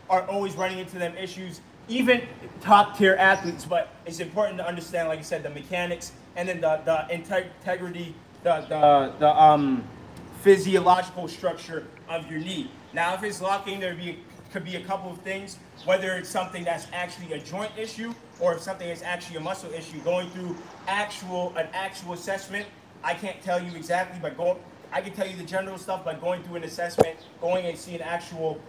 are always running into them issues, even top tier athletes, but it's important to understand, like I said, the mechanics and then the integrity, the physiological structure of your knee. Now, if it's locking, could be a couple of things, whether it's something that's actually a joint issue or if something is actually a muscle issue. Going through an actual assessment, I can't tell you exactly, but I can tell you the general stuff by going through an assessment, going and see an actual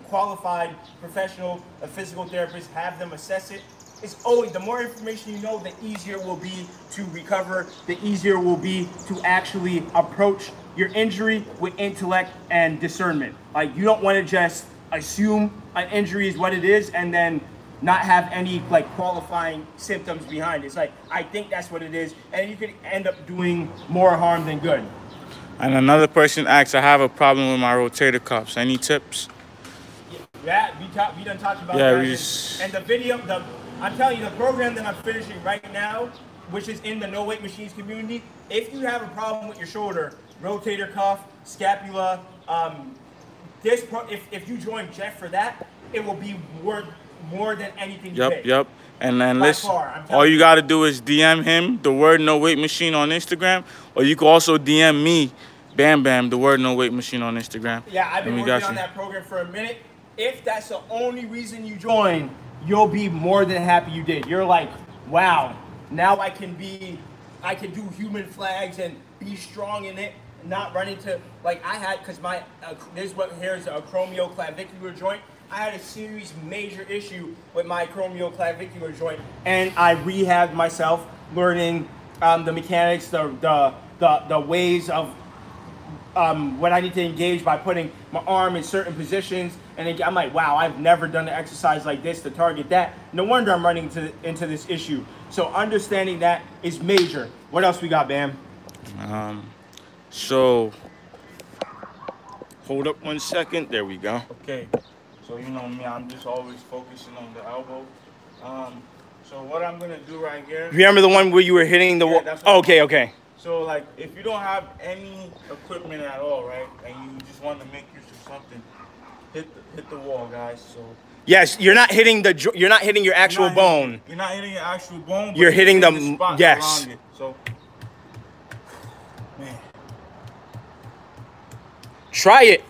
qualified professional, a physical therapist, have them assess it. It's always, the more information you know, the easier it will be to recover, the easier it will be to actually approach your injury with intellect and discernment. Like, you don't want to just assume an injury is what it is and then not have any like qualifying symptoms behind it. It's like, I think that's what it is, and you could end up doing more harm than good. And another person asks, I have a problem with my rotator cuffs. Any tips? Yeah, we done talked about that. And the video, I'm telling you, the program that I'm finishing right now, which is in the no weight machines community, if you have a problem with your shoulder, rotator cuff, scapula, if you join Jeff for that, it will be worth more than anything you pay. Yep. And then listen, all you got to do is DM him, the word no weight machine on Instagram, or you can also DM me, Bam Bam, the word no weight machine on Instagram. Yeah, I've been working on that program for a minute. If that's the only reason you join, you'll be more than happy you did. You're like, wow, now I can do human flags and be strong in it, not run into, like I had, because my, here's a acromioclavicular joint. I had a serious major issue with my acromioclavicular joint, and I rehabbed myself, learning the mechanics, the ways of what I need to engage by putting my arm in certain positions. And I'm like, wow, I've never done an exercise like this to target that. No wonder I'm running into this issue. So understanding that is major. What else we got, Bam? So hold up 1 second. There we go. Okay. So you know me, I'm just always focusing on the elbow. So what I'm gonna do right here. Remember the one where you were hitting the wall? Oh, okay. So like, if you don't have any equipment at all, right, and you just want to make use of something, hit the wall, guys. So yes, you're not hitting your actual bone. You're not hitting your actual bone. But you're hitting the spot yes. around it. So, man, try it.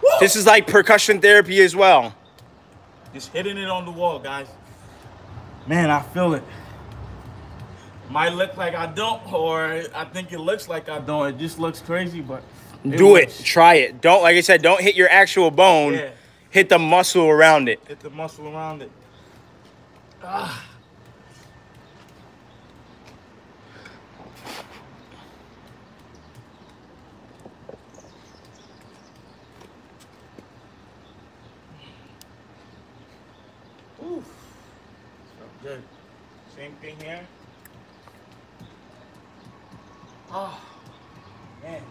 Woo! This is like percussion therapy as well. Just hitting it on the wall, guys. Man, I feel it. Might look like I don't, or I think it looks like I don't. It just looks crazy, but do it. Try it. Don't, like I said, don't hit your actual bone. Yeah. Hit the muscle around it. Hit the muscle around it. Ah. Good. Same thing here. Oh, man.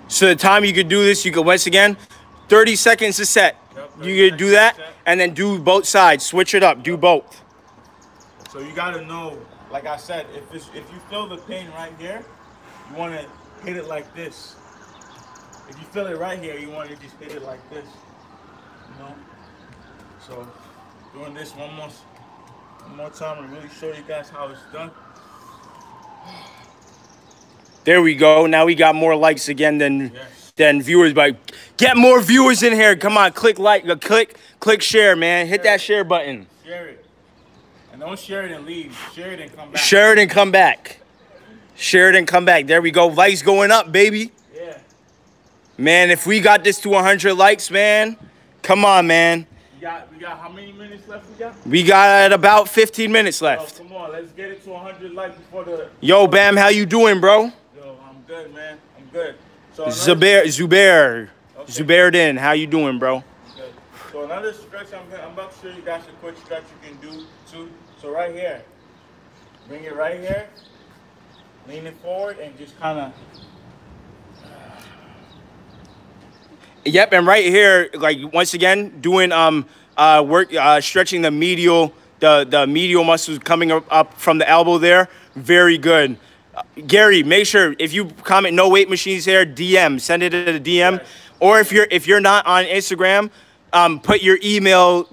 So the time you could do this, you could once again, 30 seconds a set. Yep, You could do that and then do both sides. Switch it up. Do both. So you gotta know, like I said, if you feel the pain right here, you want to hit it like this. If you feel it right here, you want to just hit it like this. You know. So doing this one more time and really show you guys how it's done. There we go. Now we got more likes again than viewers. But get more viewers in here. Come on, click like, click share, man. Hit that share button. Share it. And don't share it and leave. Share it and come back. Share it and come back. Share it and come back. There we go. Likes going up, baby. Yeah. Man, if we got this to 100 likes, man, come on, man. We got how many minutes left we got? We got about 15 minutes left. Yo, come on, let's get it to 100 likes before the... Yo, Bam, how you doing, bro? Yo, I'm good, man. I'm good. So Zubair Din, how you doing, bro? Good. So another stretch, I'm about to show you guys a quick stretch you can do too. So right here, bring it right here, lean it forward, and just kind of... Yep, and right here, like once again, doing stretching the medial muscles coming up from the elbow there. Very good. Gary, make sure if you comment no weight machines here, send it to the DM. Yes. Or if you're not on Instagram, put your email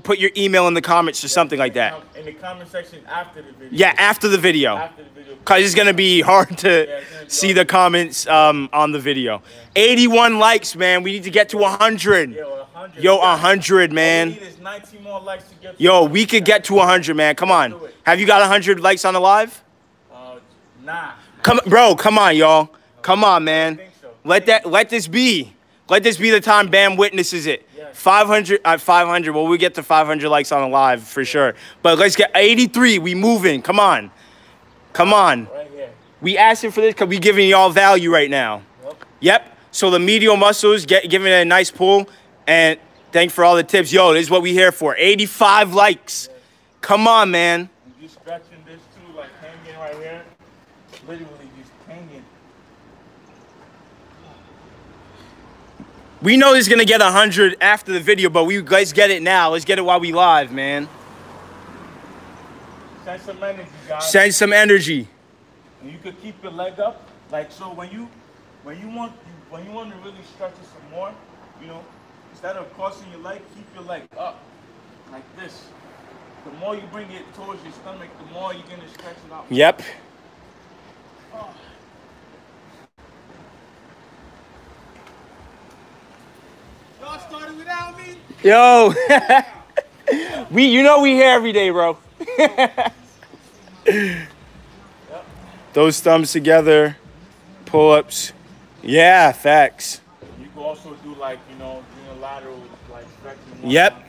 in the comments or something like that. In the comment section after the video. Yeah, after the video. After the video. Cause it's gonna be hard to see the comments on the video. Yeah. 81 likes, man. We need to get to 100. Yo, 100, man. All we need is 19 more likes to get to Yo, we could get to 100, man. Come on. Have you got 100 likes on the live? Nah. Come on, y'all. Come on, man. So. Let this be the time Bam witnesses it. Yes. 500. Well, we get to 500 likes on the live for sure. But let's get 83. We moving. Come on. Come on. Right here. We asking for this because we giving y'all value right now. Yep. So the medial muscles giving it a nice pull. And thanks for all the tips. Yo, this is what we here for. 85 likes. Yes. Come on, man. You stretching this too, like hanging right here. Literally just hanging. We know it's gonna get 100 after the video, but let's get it now. Let's get it while we live, man. Send some energy, guys. Send some energy. And you could keep your leg up, like so. When you want to really stretch it some more, you know, instead of crossing your leg, keep your leg up, like this. The more you bring it towards your stomach, the more you're gonna stretch it out. Yep. Oh. Y'all started without me? Yo. we here every day, bro. Those thumbs together, pull-ups. Yeah, facts. You can also do like, you know, unilateral, like stretching. Yep.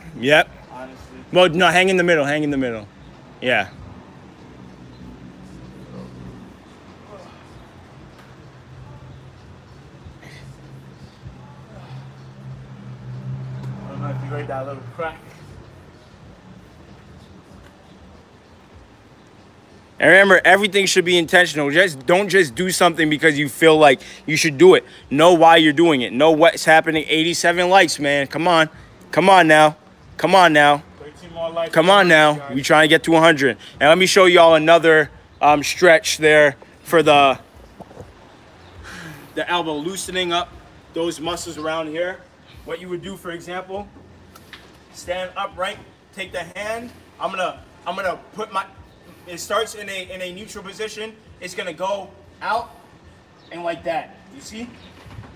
Honestly. Well, no, hang in the middle. Yeah. I don't know if you heard that little crack. And remember, everything should be intentional. Don't just do something because you feel like you should do it. Know why you're doing it. Know what's happening. 87 likes, man. Come on now. 13 more likes. Come on now. We trying to get to 100. And let me show y'all another stretch there for the elbow, loosening up those muscles around here. What you would do, for example, stand upright, take the hand. I'm gonna put my. It starts in a neutral position. It's gonna go out and like that. You see?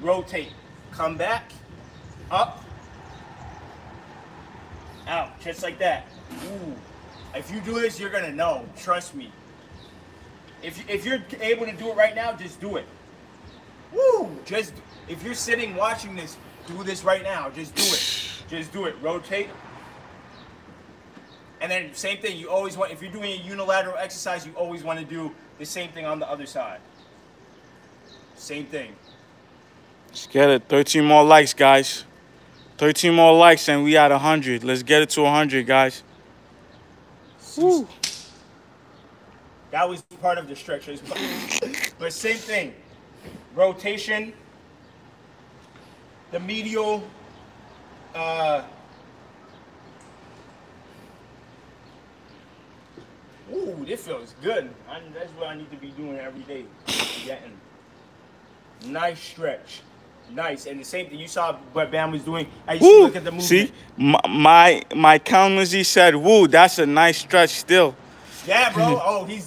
Rotate. Come back. Up. Out. Just like that. Ooh. If you do this, you're gonna know. Trust me. If you're able to do it right now, just do it. Woo! If you're sitting watching this, do this right now. Just do it. Just do it. Rotate. And then same thing, you always want, if you're doing a unilateral exercise, you always want to do the same thing on the other side. Same thing. Let's get it. 13 more likes, guys. 13 more likes and we at 100. Let's get it to 100, guys. Woo. That was part of the stretches. But same thing. Rotation. The medial. Ooh, this feels good. That's what I need to be doing every day. Getting nice stretch. Nice. And the same thing you saw what Bam was doing. I used to look at the movement. See, my countenance, he said, woo, that's a nice stretch still. Yeah, bro. Oh, he's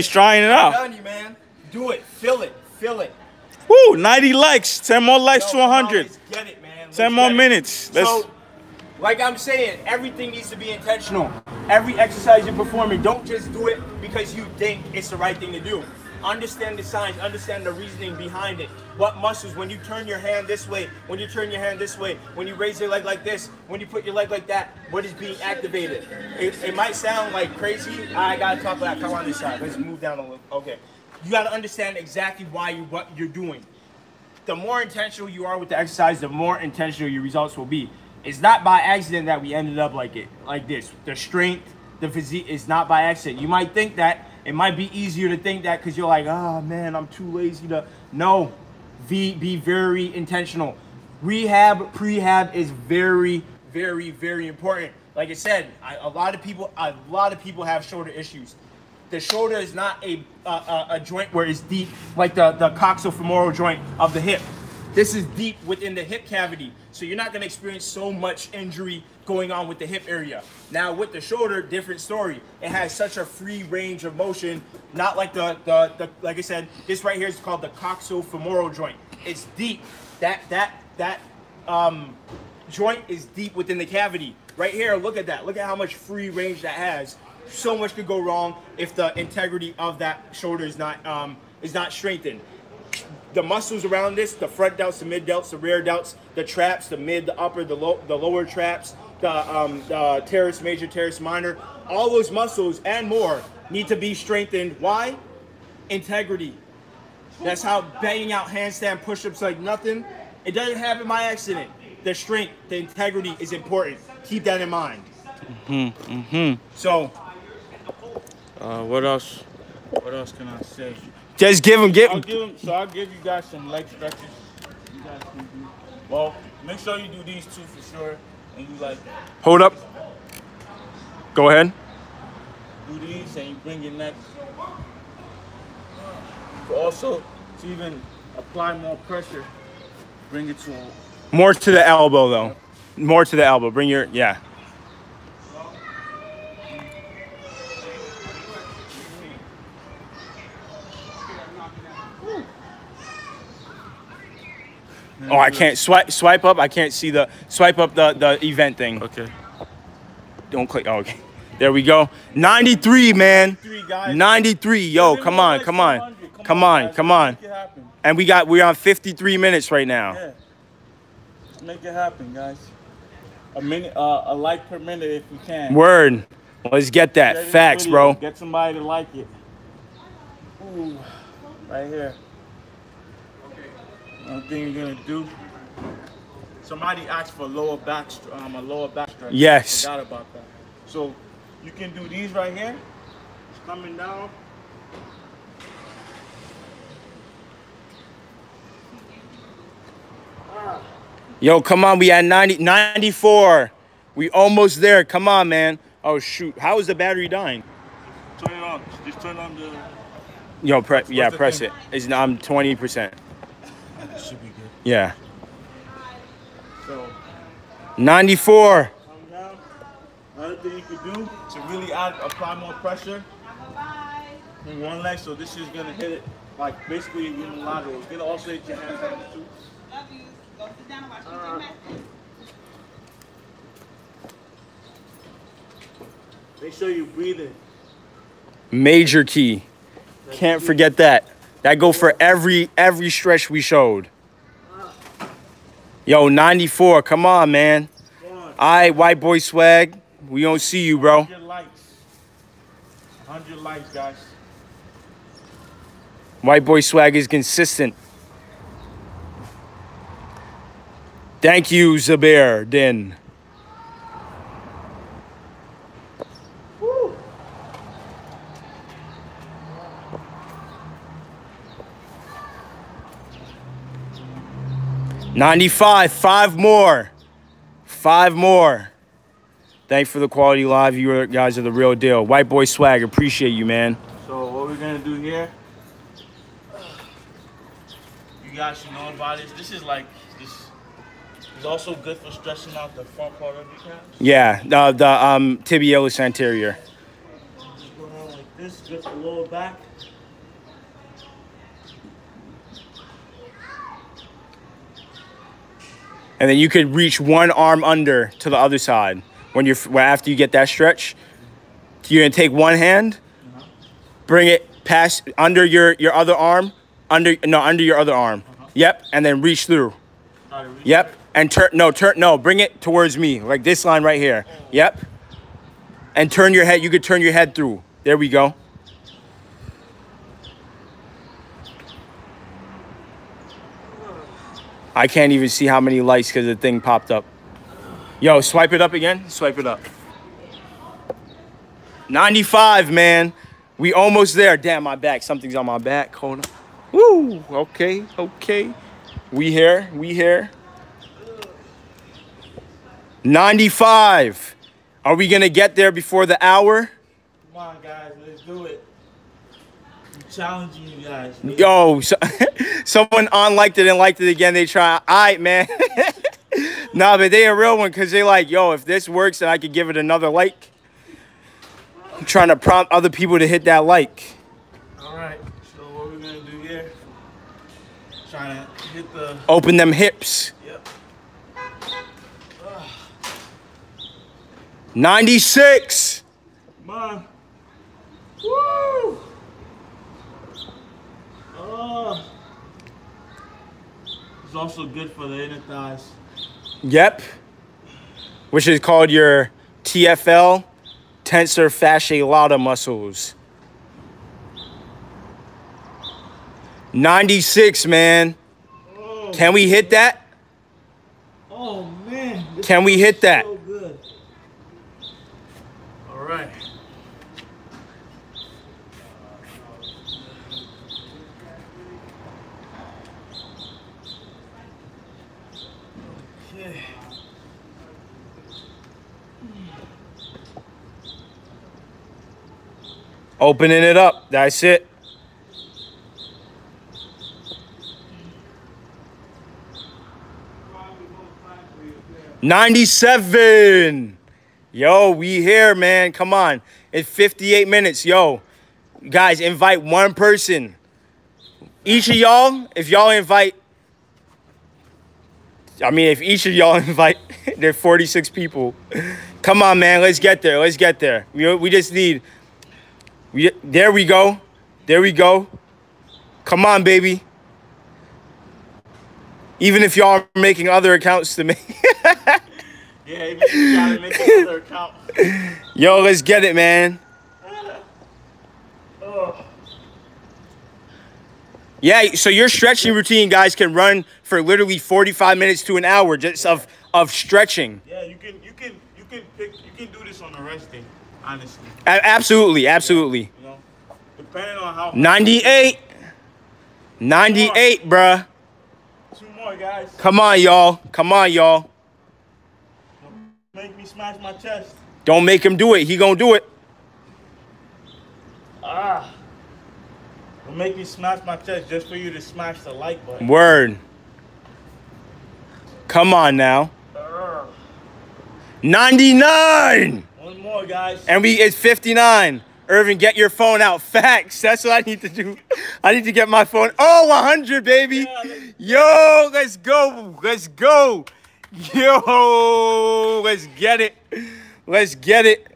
trying it out. I'm telling you, man. Do it. Feel it. Feel it. Woo, 90 likes. 10 more likes to 100. Let's get it, man. 10 more minutes. So, like I'm saying, everything needs to be intentional. Every exercise you're performing, don't just do it because you think it's the right thing to do. Understand the science, understand the reasoning behind it. What muscles, when you turn your hand this way, when you turn your hand this way, when you raise your leg like this, when you put your leg like that, what is being activated? It might sound like crazy. I gotta talk about that. Come on this side. Let's move down a little. Okay. You gotta understand exactly what you're doing. The more intentional you are with the exercise, the more intentional your results will be. It's not by accident that we ended up like this. The strength, the physique is not by accident. You might think that. It might be easier to think that because you're like, oh man, I'm too lazy to. No, be very intentional. Rehab, prehab is very, very, very important. Like I said, a lot of people have shoulder issues. The shoulder is not a joint where it's deep like the coxofemoral joint of the hip. This is deep within the hip cavity, so you're not going to experience so much injury going on with the hip area. Now with the shoulder, different story. It has such a free range of motion, not like the like I said, this right here is called the coxofemoral joint. It's deep. That joint is deep within the cavity. Right here, look at that. Look at how much free range that has. So much could go wrong if the integrity of that shoulder is not strengthened. The muscles around this, the front delts, the mid delts, the rear delts, the traps, the mid, the upper, the lower traps, the teres major, teres minor, all those muscles and more need to be strengthened. Why? Integrity. That's how banging out handstand push-ups like nothing. It doesn't happen by accident. The strength, the integrity is important. Keep that in mind. So, what else? What else can I say? Just give them. So I'll give you guys some leg stretches. You guys can do. Well, make sure you do these two for sure, and you like. Hold up. Go ahead. Do these, and you bring your neck. Also, to even apply more pressure, bring it to. More to the elbow, though. More to the elbow. Bring your Oh, I can't swipe up. I can't see the swipe up the event thing. Okay. Don't click. Oh, okay. There we go. 93, man. 93. Yo, come on. And we're on 53 minutes right now. Yeah. Let's make it happen, guys. A minute, a like per minute if you can. Word. Let's get that. Facts, bro. Get somebody to like it. Ooh, right here. One thing you're gonna do. Somebody asked for a lower back stretch. Yes. I forgot about that. So you can do these right here. It's coming down. Yo, come on. We at 94. We almost there. Come on, man. Oh shoot. How is the battery dying? Turn it on. Just turn on the. Yo, press it. I'm 20%. That should be good. Yeah. So 94. Come down. Another thing you could do to really apply more pressure in one leg. So this is gonna hit it like basically unilateral. It's gonna also hit your hands too. Love you. Go sit down and watch gymnastics. Make sure you breathe in. Major key. Can't forget that. That go for every stretch we showed. Yo, 94. Come on, man. All right, white boy swag. We don't see you, bro. 100 likes. 100 likes, guys. White boy swag is consistent. Thank you, Zabir Din. Woo. $95, 5 more. 5 more. Thanks for the quality live. You guys are the real deal. White boy swag, appreciate you, man. So what we're gonna do here, you guys should know about this. This is like, this is also good for stretching out the front part of your calves. Yeah, the tibialis anterior. Just go down like this, good for lower back. And then you could reach one arm under to the other side. After you get that stretch, you're gonna take one hand, bring it past under your other arm, under your other arm. Yep, and then reach through. Yep, and bring it towards me, like this line right here. Yep, and turn your head. You could turn your head through. There we go. I can't even see how many likes because the thing popped up. Yo, swipe it up again. Swipe it up. 95, man. We almost there. Damn, my back. Something's on my back. Hold on. Woo. Okay. Okay. We here. 95. Are we going to get there before the hour? Come on, guys. Let's do it. I'm challenging you guys. Yo, someone unliked it and liked it again. They try. All right, man. Nah, but they a real one because they like, yo, if this works, then I could give it another like. I'm trying to prompt other people to hit that like. All right. So what we're going to do here, trying to hit the... Open them hips. Yep. 96. Come on. Woo! Oh. It's also good for the inner thighs. Yep. Which is called your TFL, tensor fasciae lata muscles. 96, man. Oh, can we hit that? Oh, man. Can we hit that? So good. All right. Okay. Opening it up. That's it. $97. Yo, we here, man. Come on. It's 58 minutes. Yo, guys, invite one person. Each of y'all, if y'all invite, if each of y'all invite, there are 46 people. Come on, man. Let's get there. Let's get there. We just need, there we go. There we go. Come on, baby. Even if y'all are making other accounts to me. Yeah, even if you gotta make another account. Yo, let's get it, man. Oh. Yeah, so your stretching routine, guys, can run for literally 45 minutes to an hour just of stretching. Yeah, you can do this on a rest day, honestly. Absolutely, absolutely. You know, depending on how. 98. 98, bruh. 2 more, guys. Come on, y'all. Come on, y'all. Don't make me smash my chest. Don't make him do it. He gonna do it. Don't make me smash my chest just for you to smash the like button. Word. Come on now. 99. 1 more, guys. And it's 59. Irvin, get your phone out. Facts. That's what I need to do. I need to get my phone. Oh, 100, baby. Yo, let's go. Let's go. Yo, let's get it. Let's get it.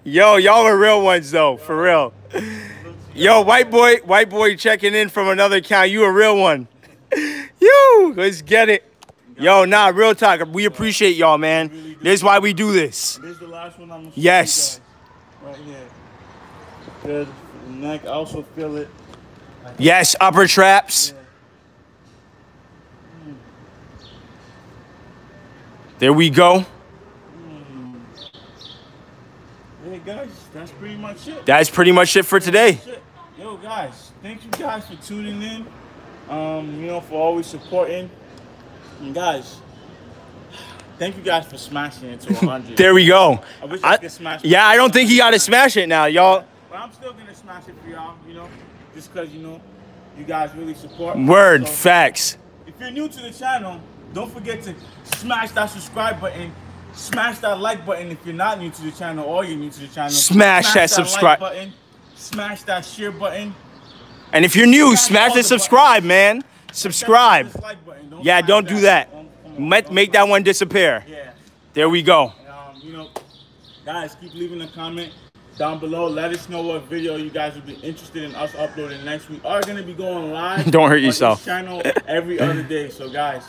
Yo, y'all are real ones, though. For real. Yo, white boy checking in from another account. You a real one. Yo, let's get it. Yo, nah, real talk. We appreciate y'all, man. Really do. This is why we do this. This is the last one I'm gonna show Yes. you guys. Right here. Good for the neck. I also feel it. Yes, upper traps. Yeah. There we go. Hey guys, that's pretty much it. That's pretty much it for today. Yo guys, thank you guys for tuning in. You know, for always supporting. And guys, thank you guys for smashing it to 100. There we go. I wish I could smash. Yeah, I don't think he got to smash it now, y'all. But I'm still gonna smash it for y'all, you know, just cause you know, you guys really support. Word, So, facts. if you're new to the channel, don't forget to smash that subscribe button, smash that like button if you're not new to the channel or you're new to the channel. Smash that subscribe like button, smash that share button. And if you're new, smash the subscribe, man. Subscribe. Like button. Yeah, don't do that. Make that one disappear. Yeah. There we go. You know, guys, keep leaving a comment down below. Let us know what video you guys would be interested in us uploading next. We are gonna be going live. Don't hurt on yourself. this channel every other day. So guys,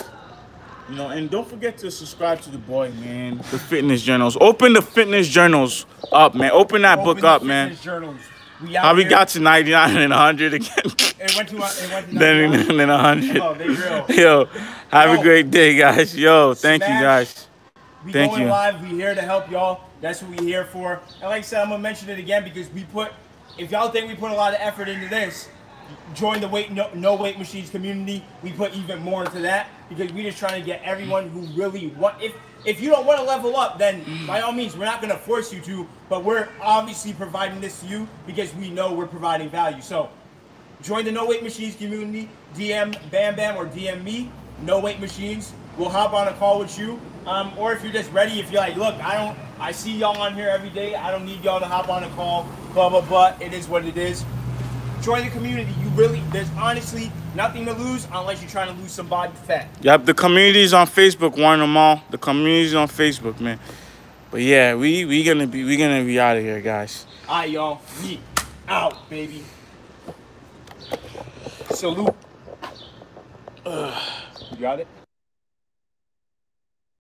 you know, and don't forget to subscribe to the boy, man. The fitness journals. Open the fitness journals up, man. Open that book up, man. How we got to 99 and 100 again. It went to then 100. Oh, they real. Yo, have a great day, guys. Yo, thank you, guys. We Thank going you. live. We here to help y'all. That's what we here for. And like I said, I'm gonna mention it again because we put. If y'all think we put a lot of effort into this, join the no weight machines community. We put even more into that because we just trying to get everyone who really want. If you don't want to level up, then by all means, we're not gonna force you to. But we're obviously providing this to you because we know we're providing value. So join the no weight machines community. DM Bam Bam or DM me. No weight machines. We'll hop on a call with you. Or if you're just ready, if you're like, look, I see y'all on here every day. I don't need y'all to hop on a call, blah, blah, blah. It is what it is. Join the community. There's honestly nothing to lose unless you're trying to lose some body fat. Yep, the community's on Facebook, warn them all. The community's on Facebook, man. But yeah, we gonna be out of here, guys. All right, y'all. We out, baby. Salute. You got it?